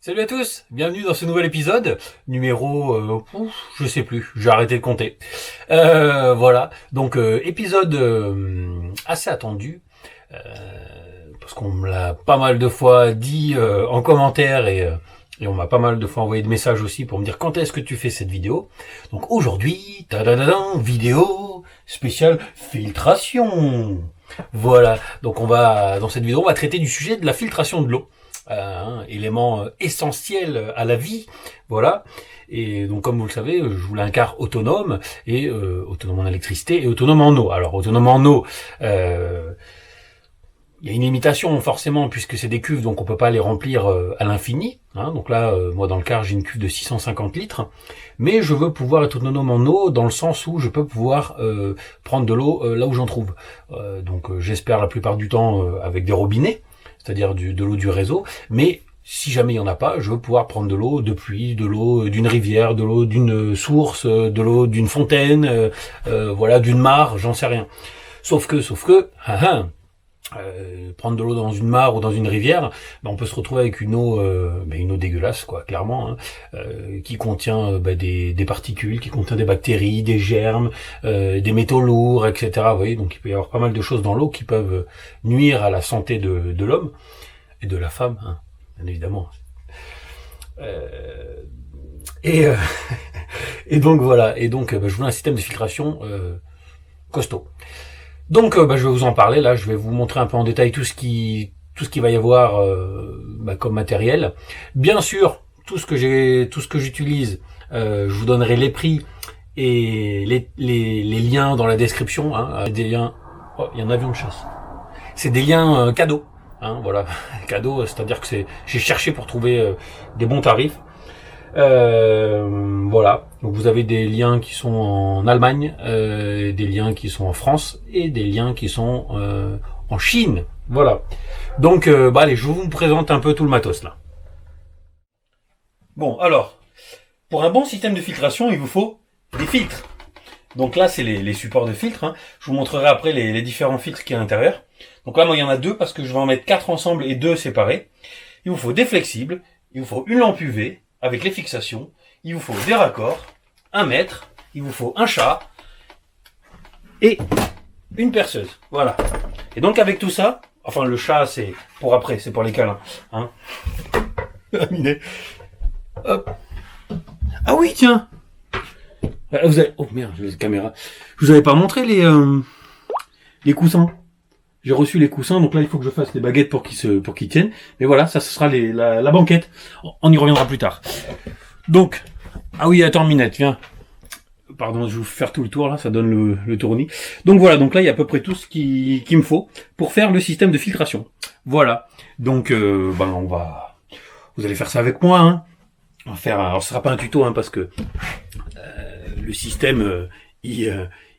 Salut à tous, bienvenue dans ce nouvel épisode, numéro, je sais plus, j'ai arrêté de compter. Voilà, donc épisode assez attendu, parce qu'on me l'a pas mal de fois dit en commentaire et on m'a pas mal de fois envoyé de messages aussi pour me dire quand est-ce que tu fais cette vidéo. Donc aujourd'hui, vidéo spéciale filtration. Voilà, donc dans cette vidéo, on va traiter du sujet de la filtration de l'eau. Élément essentiel à la vie, voilà. Et donc comme vous le savez, je voulais un car autonome et autonome en électricité et autonome en eau. Alors autonome en eau, il y a une limitation forcément puisque c'est des cuves, donc on peut pas les remplir à l'infini. Donc là, moi dans le car j'ai une cuve de 650 litres, mais je veux pouvoir être autonome en eau dans le sens où je peux pouvoir prendre de l'eau là où j'en trouve. Donc j'espère la plupart du temps avec des robinets, c'est-à-dire de l'eau du réseau, mais si jamais il n'y en a pas, je veux pouvoir prendre de l'eau de pluie, de l'eau d'une rivière, de l'eau d'une source, de l'eau d'une fontaine, voilà, d'une mare, j'en sais rien. Sauf que, prendre de l'eau dans une mare ou dans une rivière, on peut se retrouver avec une eau dégueulasse, quoi, clairement, qui contient des particules, qui contient des bactéries, des germes, des métaux lourds, etc. Vous voyez, donc il peut y avoir pas mal de choses dans l'eau qui peuvent nuire à la santé de l'homme et de la femme, bien évidemment. Et donc voilà, et donc je voulais un système de filtration costaud. Donc je vais vous en parler là, je vais vous montrer un peu en détail tout ce qui va y avoir comme matériel. Bien sûr, tout ce que j'utilise, je vous donnerai les prix et les liens dans la description, des liens. Oh, il y a un avion de chasse. C'est des liens cadeaux, voilà, cadeaux, c'est-à-dire que j'ai cherché pour trouver des bons tarifs. Voilà, donc vous avez des liens qui sont en Allemagne, des liens qui sont en France et des liens qui sont en Chine. Voilà. Donc allez, je vous présente un peu tout le matos là. Bon, alors, pour un bon système de filtration, il vous faut des filtres. Donc là, c'est les supports de filtres. Je vous montrerai après les différents filtres qu'il y a à l'intérieur. Donc là, moi, il y en a deux parce que je vais en mettre 4 ensemble et 2 séparés. Il vous faut des flexibles, il vous faut une lampe UV avec les fixations, il vous faut des raccords, un mètre, il vous faut un chat et une perceuse. Voilà. Et donc avec tout ça, enfin le chat c'est pour après, c'est pour les câlins. Hop. Ah oui, tiens. Vous avez... Oh merde, j'ai la caméra. Je vous avais pas montré les coussins. J'ai reçu les coussins, donc là il faut que je fasse les baguettes pour qu'ils tiennent. Mais voilà, ça ce sera la banquette. On y reviendra plus tard. Donc, ah oui, attends Minette, viens. Pardon, je vais vous faire tout le tour là, ça donne le tournis. Donc voilà, donc là il y a à peu près tout ce qu'il me faut pour faire le système de filtration. Voilà. Donc vous allez faire ça avec moi. On va faire. Alors ce sera pas un tuto parce que le système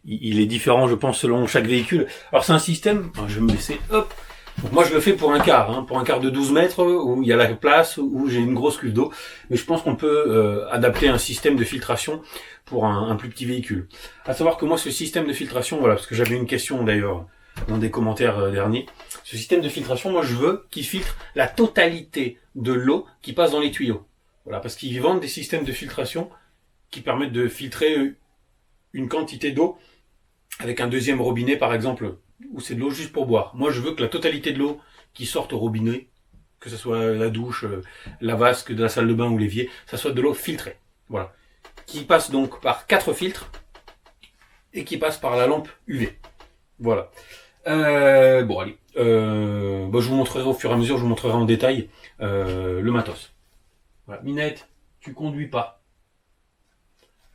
il est différent, je pense, selon chaque véhicule. Alors c'est un système, je vais me laisser, hop. Donc moi je le fais pour un car, pour un car de 12 mètres, où il y a la place, où j'ai une grosse cuve d'eau. Mais je pense qu'on peut adapter un système de filtration pour un plus petit véhicule. À savoir que moi ce système de filtration, voilà, parce que j'avais une question d'ailleurs dans des commentaires derniers. Ce système de filtration, moi je veux qu'il filtre la totalité de l'eau qui passe dans les tuyaux. Voilà, parce qu'ils vendent des systèmes de filtration qui permettent de filtrer une quantité d'eau avec un deuxième robinet par exemple, où c'est de l'eau juste pour boire. Moi je veux que la totalité de l'eau qui sorte au robinet, que ce soit la douche, la vasque de la salle de bain ou l'évier, ça soit de l'eau filtrée. Voilà. Qui passe donc par 4 filtres et qui passe par la lampe UV. Voilà. Bon allez. Je vous montrerai au fur et à mesure, je vous montrerai en détail le matos. Voilà. Minette, tu conduis pas.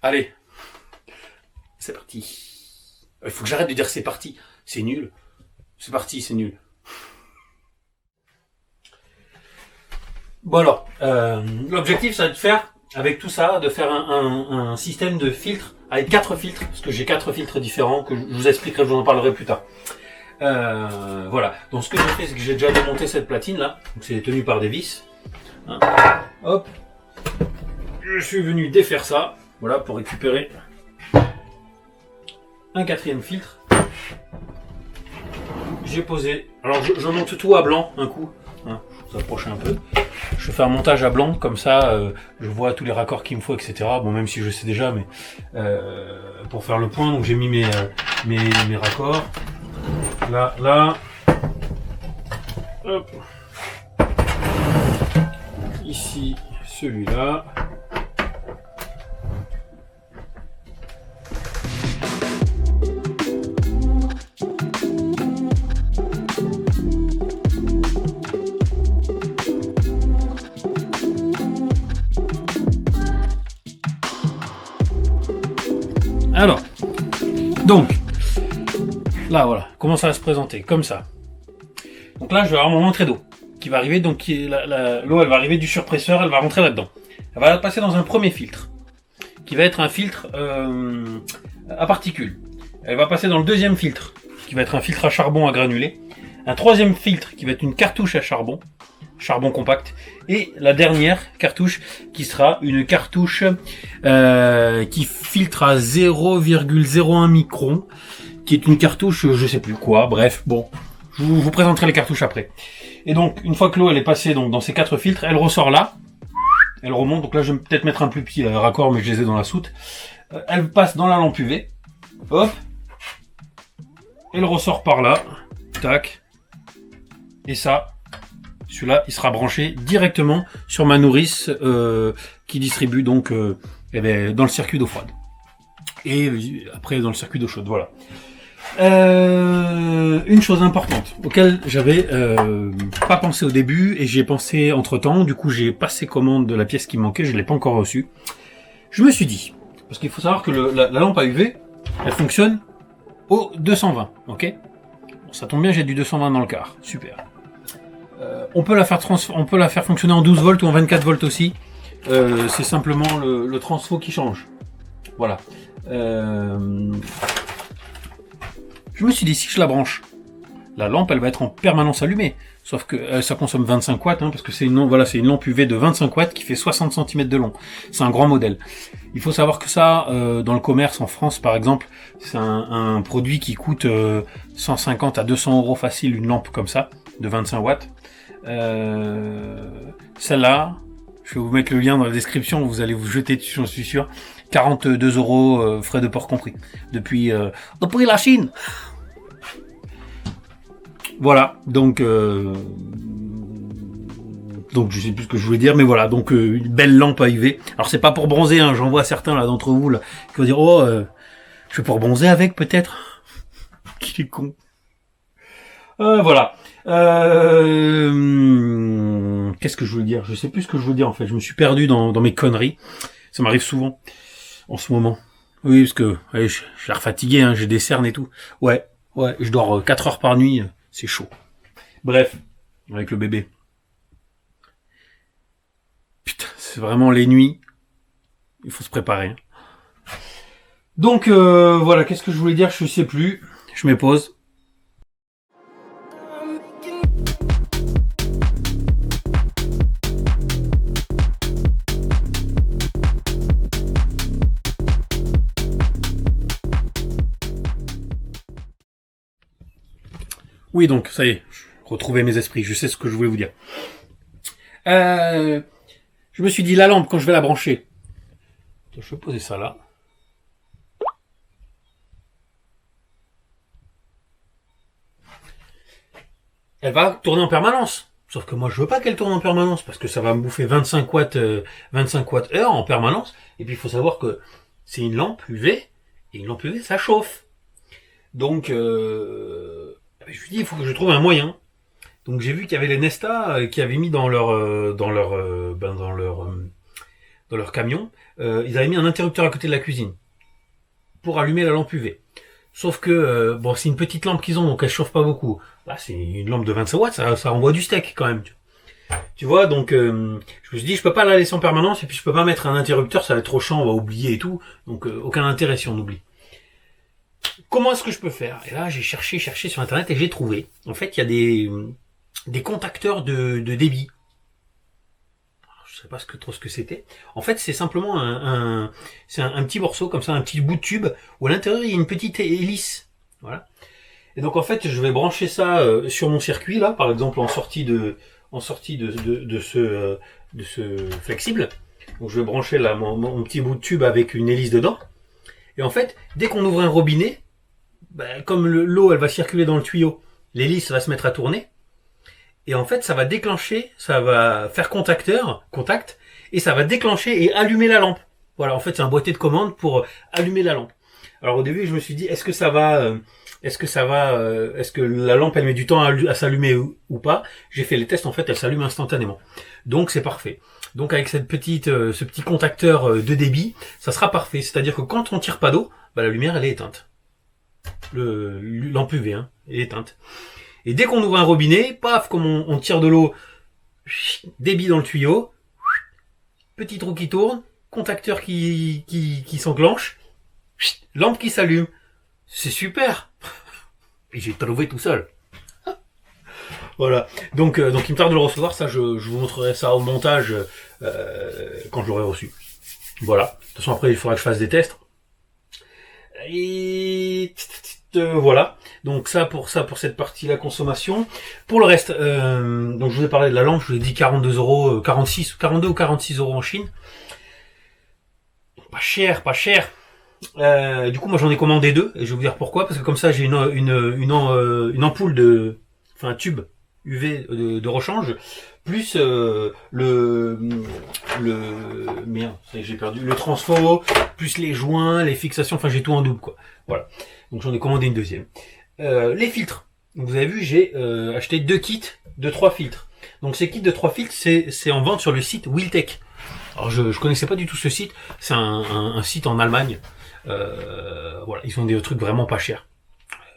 Allez. C'est parti. Il faut que j'arrête de dire c'est parti. C'est nul. C'est parti, c'est nul. Bon alors, l'objectif ça va être de faire, avec tout ça, de faire un système de filtres, avec 4 filtres, parce que j'ai 4 filtres différents, que je vous expliquerai, je vous en parlerai plus tard. Voilà. Donc ce que j'ai fait, c'est que j'ai déjà démonté cette platine là. Donc c'est tenu par des vis. Hop. Je suis venu défaire ça. Voilà, pour récupérer un 4e filtre. J'ai posé. Alors je monte tout à blanc un coup. Je vous approche un peu. je fais un montage à blanc, comme ça, je vois tous les raccords qu'il me faut, etc. Bon, même si je sais déjà, mais pour faire le point, donc j'ai mis mes raccords. Là. Hop. Ici, celui-là. Alors, donc, là voilà, comment ça va se présenter, comme ça. Donc là, je vais avoir mon entrée d'eau qui va arriver, donc l'eau elle va arriver du surpresseur, elle va rentrer là-dedans. Elle va passer dans un premier filtre, qui va être un filtre à particules. Elle va passer dans le deuxième filtre, qui va être un filtre à charbon à granulés. Un troisième filtre qui va être une cartouche à charbon compact, et la dernière cartouche qui sera une cartouche qui filtre à 0,01 micron, qui est une cartouche je sais plus quoi, bref, bon, je vous présenterai les cartouches après. Et donc une fois que l'eau elle est passée donc dans ces 4 filtres, elle ressort là, elle remonte, donc là je vais peut-être mettre un plus petit raccord, mais je les ai dans la soute. Elle passe dans la lampe UV, hop, elle ressort par là, tac, et ça, celui-là, il sera branché directement sur ma nourrice qui distribue donc dans le circuit d'eau froide. Et après dans le circuit d'eau chaude, voilà. Une chose importante auquel j'avais pas pensé au début et j'y ai pensé entre temps. Du coup, j'ai passé commande de la pièce qui me manquait, je l'ai pas encore reçue. Je me suis dit, parce qu'il faut savoir que la lampe à UV, elle fonctionne au 220, ok. Bon, ça tombe bien, j'ai du 220 dans le car, super. On peut la faire fonctionner en 12 volts ou en 24 volts aussi. C'est simplement le transfo qui change. Voilà. Je me suis dit, si je la branche, la lampe elle va être en permanence allumée. Sauf que ça consomme 25 watts, parce que c'est une lampe UV de 25 watts qui fait 60 cm de long. C'est un grand modèle. Il faut savoir que ça, dans le commerce en France par exemple, c'est un produit qui coûte 150 à 200 euros facile, une lampe comme ça, de 25 watts. Celle-là, je vais vous mettre le lien dans la description, vous allez vous jeter dessus, j'en suis sûr. 42 euros frais de port compris. Depuis la Chine. Voilà, donc je sais plus ce que je voulais dire, mais voilà, donc une belle lampe à UV. Alors c'est pas pour bronzer, j'en vois certains là d'entre vous là qui vont dire je vais pour bronzer avec peut-être. Qui est con. Voilà. Qu'est-ce que je voulais dire? Je sais plus ce que je voulais dire en fait. Je me suis perdu dans mes conneries. Ça m'arrive souvent en ce moment. Oui, parce que allez, je suis fatigué, j'ai des cernes et tout. Ouais, je dors 4 heures par nuit, c'est chaud. Bref, avec le bébé. Putain, c'est vraiment les nuits. Il faut se préparer. Donc voilà, qu'est-ce que je voulais dire? Je sais plus. Je me pose. Oui, donc, ça y est, je retrouvais mes esprits, je sais ce que je voulais vous dire. Je me suis dit, la lampe, quand je vais la brancher, je vais poser ça là. Elle va tourner en permanence. Sauf que moi, je veux pas qu'elle tourne en permanence, parce que ça va me bouffer 25 watts heure en permanence. Et puis, il faut savoir que c'est une lampe UV, et une lampe UV, ça chauffe. Donc, je me suis dit, il faut que je trouve un moyen. Donc j'ai vu qu'il y avait les Nesta qui avaient mis dans leur camion, ils avaient mis un interrupteur à côté de la cuisine pour allumer la lampe UV. Sauf que c'est une petite lampe qu'ils ont, donc elle chauffe pas beaucoup. Là, c'est une lampe de 25 watts, ça envoie du steak quand même. Tu vois, donc je me suis dit, je peux pas la laisser en permanence et puis je peux pas mettre un interrupteur, ça va être trop chiant, on va oublier et tout. Donc aucun intérêt si on oublie. Comment est-ce que je peux faire? Et là, j'ai cherché sur internet et j'ai trouvé. En fait, il y a des contacteurs de débit. Je sais pas trop ce que c'était. En fait, c'est simplement un petit morceau comme ça, un petit bout de tube où à l'intérieur il y a une petite hélice. Voilà. Et donc en fait, je vais brancher ça sur mon circuit là, par exemple en sortie de en sortie de ce flexible. Donc je vais brancher là mon petit bout de tube avec une hélice dedans. Et en fait, dès qu'on ouvre un robinet, comme l'eau elle va circuler dans le tuyau, l'hélice va se mettre à tourner. Et en fait, ça va déclencher, ça va faire contact, et ça va déclencher et allumer la lampe. Voilà, en fait, c'est un boîtier de commande pour allumer la lampe. Alors au début, je me suis dit, est-ce que la lampe elle met du temps à s'allumer ou pas? J'ai fait les tests, en fait, elle s'allume instantanément. Donc c'est parfait. Donc avec ce petit contacteur de débit, ça sera parfait. C'est-à-dire que quand on tire pas d'eau, la lumière elle est éteinte. Lampe UV, elle est éteinte. Et dès qu'on ouvre un robinet, paf, comme on tire de l'eau, débit dans le tuyau, petit trou qui tourne, contacteur qui s'enclenche, lampe qui s'allume. C'est super. Et j'ai trouvé tout seul. Voilà. Donc il me tarde de le recevoir. Ça, je vous montrerai ça au montage quand je l'aurai reçu. Voilà. De toute façon, après, il faudra que je fasse des tests. Et voilà. Donc ça pour cette partie-là, consommation. Pour le reste, donc je vous ai parlé de la lampe. Je vous ai dit 42 euros, 42 ou 46 euros en Chine. Pas cher. Du coup, moi j'en ai commandé 2 et je vais vous dire pourquoi. Parce que comme ça, j'ai une ampoule un tube UV de rechange, plus j'ai perdu le transfo, plus les joints, les fixations. Enfin, j'ai tout en double, quoi. Voilà. Donc j'en ai commandé une deuxième. Les filtres. Donc, vous avez vu, j'ai acheté 2 kits de 3 filtres. Donc ces kits de 3 filtres, c'est en vente sur le site Wiltech. Alors je connaissais pas du tout ce site. C'est un site en Allemagne. Voilà, ils ont des trucs vraiment pas chers.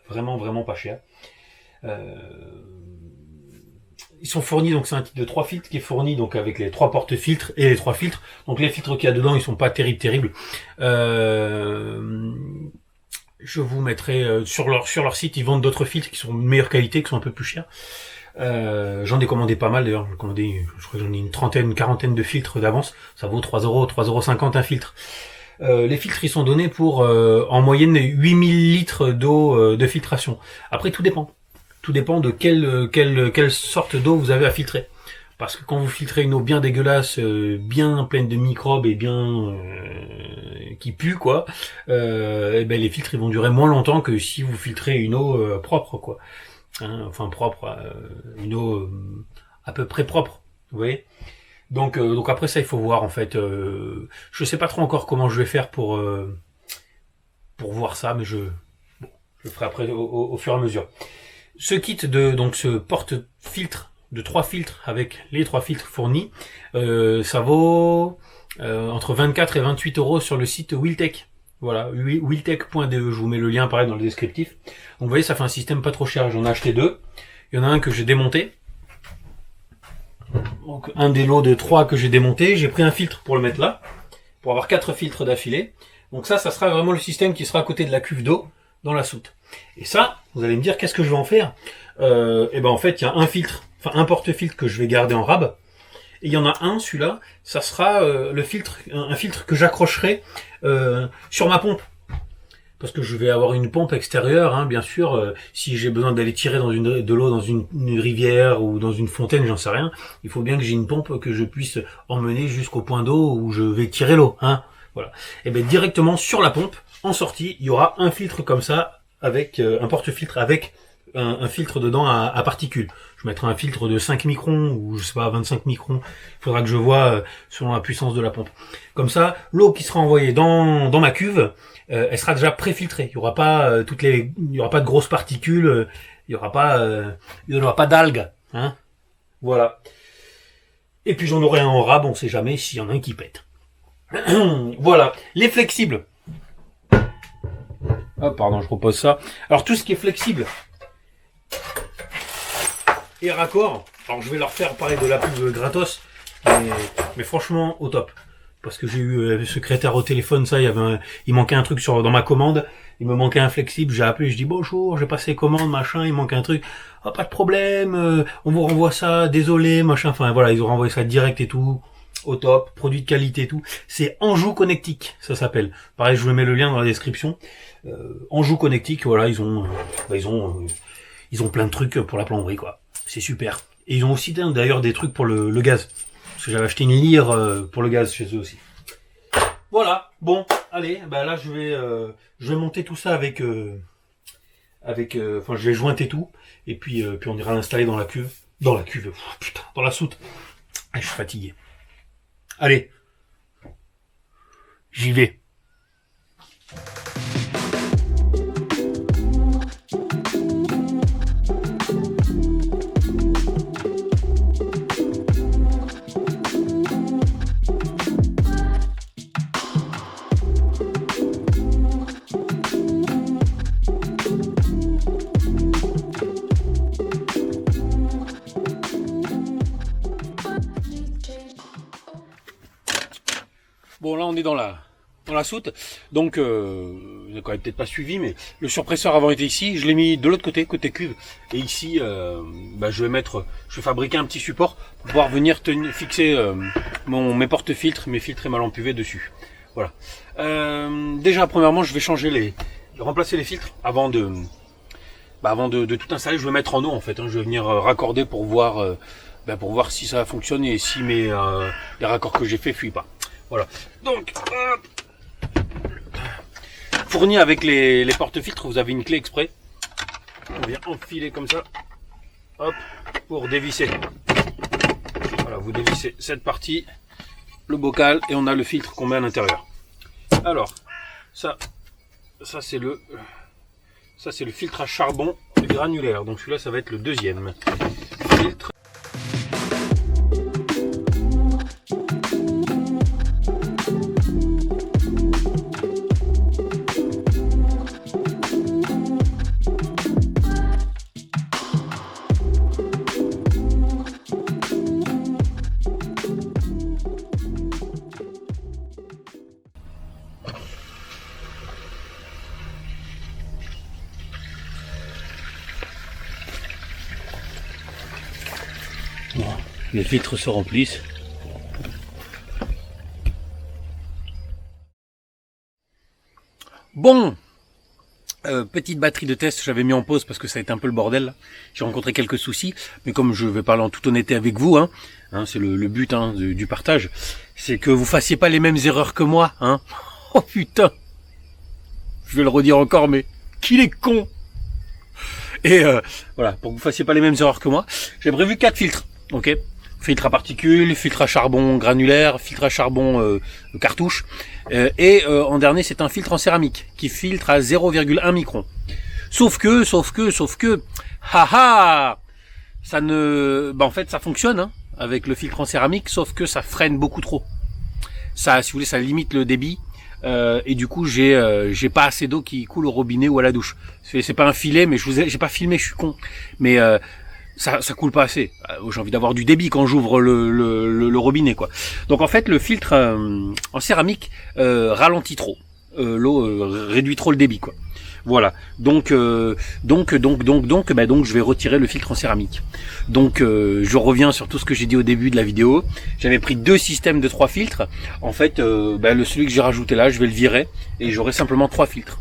Vraiment pas chers. Ils sont fournis, donc c'est un kit de 3 filtres qui est fourni donc avec les 3 porte-filtres et les 3 filtres. Donc les filtres qu'il y a dedans, ils sont pas terribles. Je vous mettrai sur leur site, ils vendent d'autres filtres qui sont de meilleure qualité, qui sont un peu plus chers. J'en ai commandé pas mal d'ailleurs, je crois que j'en ai une quarantaine de filtres d'avance. Ça vaut 3,50 € un filtre. Les filtres ils sont donnés pour en moyenne 8000 litres d'eau de filtration. Après tout dépend. Tout dépend de quelle sorte d'eau vous avez à filtrer. Parce que quand vous filtrez une eau bien dégueulasse, bien pleine de microbes et bien qui pue quoi, les filtres ils vont durer moins longtemps que si vous filtrez une eau propre quoi. Enfin propre, une eau à peu près propre, vous voyez. Donc après ça il faut voir en fait. Je sais pas trop encore comment je vais faire pour voir ça, mais je le ferai après au fur et à mesure. Ce kit ce porte-filtre de 3 filtres avec les 3 filtres fournis, ça vaut entre 24 et 28 € sur le site Wiltech. Voilà, wiltech.de, je vous mets le lien pareil dans le descriptif. Donc vous voyez, ça fait un système pas trop cher. J'en ai acheté 2. Il y en a un que j'ai démonté. Donc un des lots de 3 que j'ai démonté. J'ai pris un filtre pour le mettre là, pour avoir 4 filtres d'affilée. Donc ça sera vraiment le système qui sera à côté de la cuve d'eau dans la soute. Et ça, vous allez me dire, qu'est-ce que je vais en faire? En fait, il y a un filtre, un porte-filtre que je vais garder en rab. Et il y en a un, celui-là, ça sera un filtre que j'accrocherai sur ma pompe. Parce que je vais avoir une pompe extérieure, bien sûr. Si j'ai besoin d'aller tirer de l'eau dans une rivière ou dans une fontaine, j'en sais rien. Il faut bien que j'ai une pompe que je puisse emmener jusqu'au point d'eau où je vais tirer l'eau. Voilà. Et directement sur la pompe, en sortie, il y aura un filtre comme ça, avec un porte-filtre avec un filtre dedans à particules. Je mettrai un filtre de 5 microns ou je sais pas 25 microns. Il faudra que je vois selon la puissance de la pompe. Comme ça, l'eau qui sera envoyée dans ma cuve, elle sera déjà préfiltrée. Il y aura pas il y aura pas de grosses particules, il y aura pas d'algues, Voilà. Et puis j'en aurai un en rab, on sait jamais s'il y en a un qui pète. Voilà, les flexibles. Ah pardon, je repose ça. Alors tout ce qui est flexible et raccord, alors je vais leur faire parler de la pub gratos, mais franchement au top. Parce que j'ai eu le secrétaire au téléphone, il manquait un truc dans ma commande, il me manquait un flexible, j'ai appelé, je dis bonjour, j'ai passé commande, machin, il manque un truc, pas de problème, on vous renvoie ça, désolé, machin, enfin voilà, ils ont renvoyé ça direct et tout. Au top, produit de qualité et tout. C'est Anjou Connectique, ça s'appelle. Pareil, je vous mets le lien dans la description. Anjou Connectique, voilà, ils ont plein de trucs pour la plomberie, quoi. C'est super. Et ils ont aussi d'ailleurs des trucs pour le gaz. Parce que j'avais acheté une lyre pour le gaz chez eux aussi. Voilà, bon, allez, bah là je vais monter tout ça avec enfin je vais jointer tout et puis on ira l'installer dans la cuve. Dans la cuve, putain, dans la soute. Ah, je suis fatigué. Allez, j'y vais. Bon, là on est dans la soute, donc vous n'avez peut-être pas suivi, mais le surpresseur avant était ici, je l'ai mis de l'autre côté cuve, et ici je vais fabriquer un petit support pour pouvoir venir fixer mes porte-filtres, mes filtres et ma lampe UV dessus. Voilà. Déjà premièrement je vais remplacer les filtres avant de tout installer. Je vais mettre en eau en fait, hein. Je vais venir raccorder pour voir si ça fonctionne et si les raccords que j'ai fait fuient pas. Voilà. Donc, fourni avec les porte-filtres, vous avez une clé exprès. On vient enfiler comme ça, hop, pour dévisser. Voilà, vous dévissez cette partie, le bocal, et on a le filtre qu'on met à l'intérieur. Alors, ça c'est le filtre à charbon granulaire. Donc celui-là, ça va être le deuxième filtre. Bon, les filtres se remplissent. Bon, petite batterie de test, j'avais mis en pause parce que ça a été un peu le bordel. J'ai rencontré quelques soucis, mais comme je vais parler en toute honnêteté avec vous, c'est le but du partage, c'est que vous fassiez pas les mêmes erreurs que moi. Oh putain, je vais le redire encore, mais qu'il est con. Et voilà, pour que vous fassiez pas les mêmes erreurs que moi, j'ai prévu 4 filtres. Ok, filtre à particules, filtre à charbon granulaire, filtre à charbon cartouche, et en dernier c'est un filtre en céramique qui filtre à 0,1 micron. Sauf que, haha, ça ne, en fait ça fonctionne avec le filtre en céramique, sauf que ça freine beaucoup trop. Ça, si vous voulez, ça limite le débit. Et du coup j'ai pas assez d'eau qui coule au robinet ou à la douche. C'est pas un filet, mais j'ai pas filmé, je suis con. Mais ça coule pas assez. J'ai envie d'avoir du débit quand j'ouvre le robinet, quoi. Donc en fait le filtre en céramique ralentit trop l'eau, réduit trop le débit, quoi. Voilà. Donc je vais retirer le filtre en céramique. Donc je reviens sur tout ce que j'ai dit au début de la vidéo. J'avais pris 2 systèmes de 3 filtres. En fait, celui que j'ai rajouté là, je vais le virer et j'aurai simplement 3 filtres.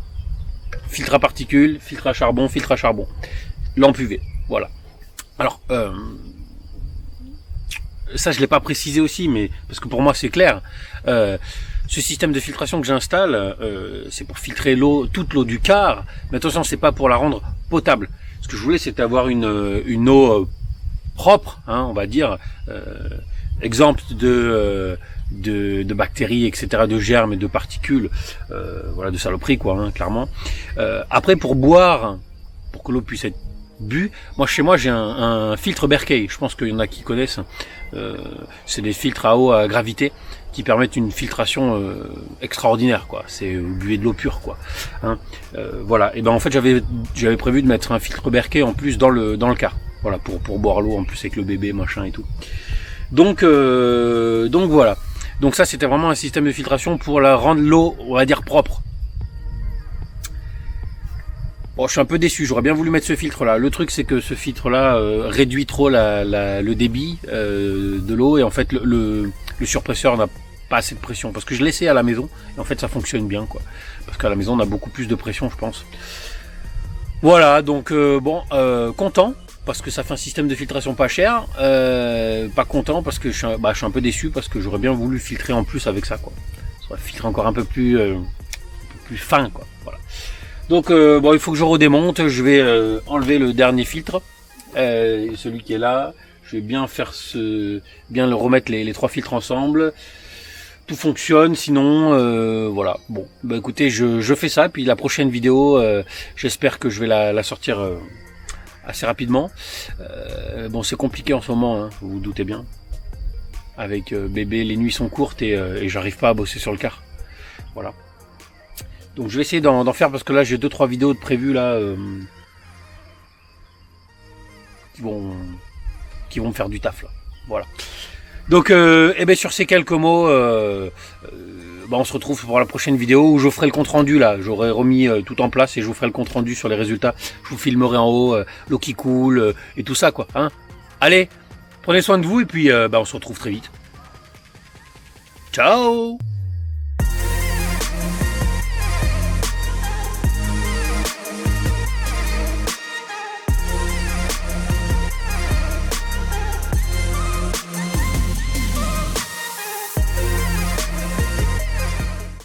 Filtre à particules, filtre à charbon, lampe UV. Voilà. Alors ça je l'ai pas précisé aussi, mais parce que pour moi c'est clair. Ce système de filtration que j'installe, c'est pour filtrer toute l'eau du car, mais attention, c'est pas pour la rendre potable. Ce que je voulais, c'était avoir une eau propre, on va dire, exempte de bactéries, etc., de germes et de particules, voilà, de saloperies, quoi, clairement. Après, pour boire, pour que l'eau puisse être bu, chez moi j'ai un filtre Berkey, je pense qu'il y en a qui connaissent. C'est des filtres à eau à gravité qui permettent une filtration extraordinaire, quoi. C'est vous buvez de l'eau pure, quoi. Voilà. Et en fait j'avais prévu de mettre un filtre Berkey en plus dans le car. Voilà, pour boire l'eau en plus avec le bébé, machin et tout. Donc voilà. Donc ça c'était vraiment un système de filtration pour rendre l'eau, on va dire, propre. Bon, je suis un peu déçu, j'aurais bien voulu mettre ce filtre là. Le truc c'est que ce filtre là réduit trop le débit de l'eau, et en fait le surpresseur n'a pas assez de pression, parce que je l'ai essayé à la maison et en fait ça fonctionne bien, quoi, parce qu'à la maison on a beaucoup plus de pression, je pense. Voilà, donc content parce que ça fait un système de filtration pas cher. Pas content parce que je suis un peu déçu parce que j'aurais bien voulu filtrer en plus avec ça, quoi. Ça aurait filtré encore un peu plus fin, quoi. Voilà. Donc il faut que je redémonte. Je vais enlever le dernier filtre, celui qui est là. Je vais bien bien le remettre les 3 filtres ensemble. Tout fonctionne, sinon voilà. Bon, bah écoutez, je fais ça, puis la prochaine vidéo, j'espère que je vais la sortir assez rapidement. Bon, c'est compliqué en ce moment, hein, vous vous doutez bien. Avec bébé, les nuits sont courtes et j'arrive pas à bosser sur le car. Voilà. Donc je vais essayer d'en faire parce que là j'ai 2-3 vidéos de prévues là qui vont me faire du taf là. Voilà. Donc, sur ces quelques mots, on se retrouve pour la prochaine vidéo où je ferai le compte rendu là. J'aurai remis tout en place et je vous ferai le compte rendu sur les résultats. Je vous filmerai en haut l'eau qui coule et tout ça, quoi. Hein. Allez, prenez soin de vous et puis on se retrouve très vite. Ciao.